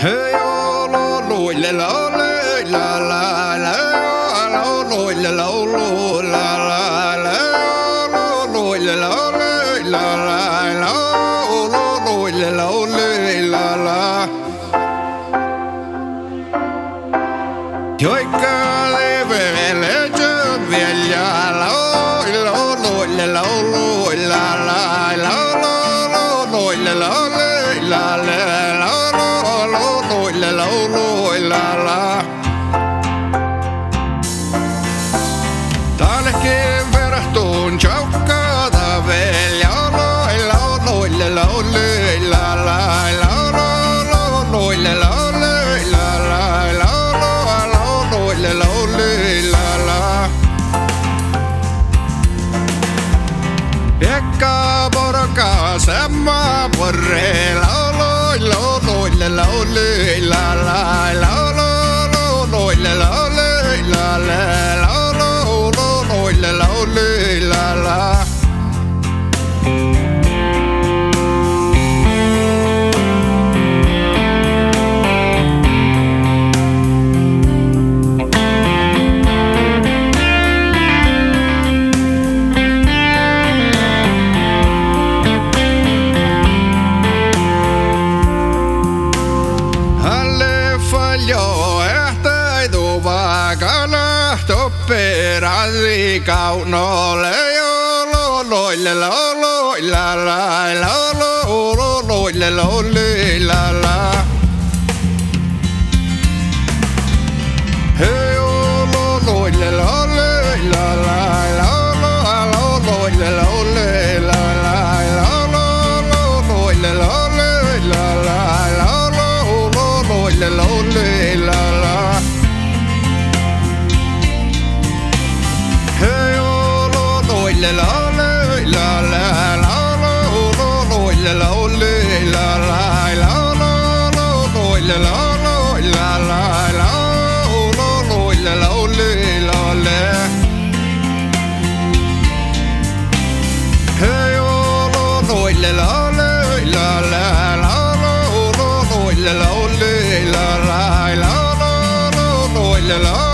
Hey oh lo lo la la la la la lo lo la la lo la la la lo lo la la la la lo lo la la la la Yo cada vez le veía la lo la la la la la Tales que verás tú un chau cada vez la Pekka porka sama porre la Peradi kau nole lo la la la la la Hey oh lo la la la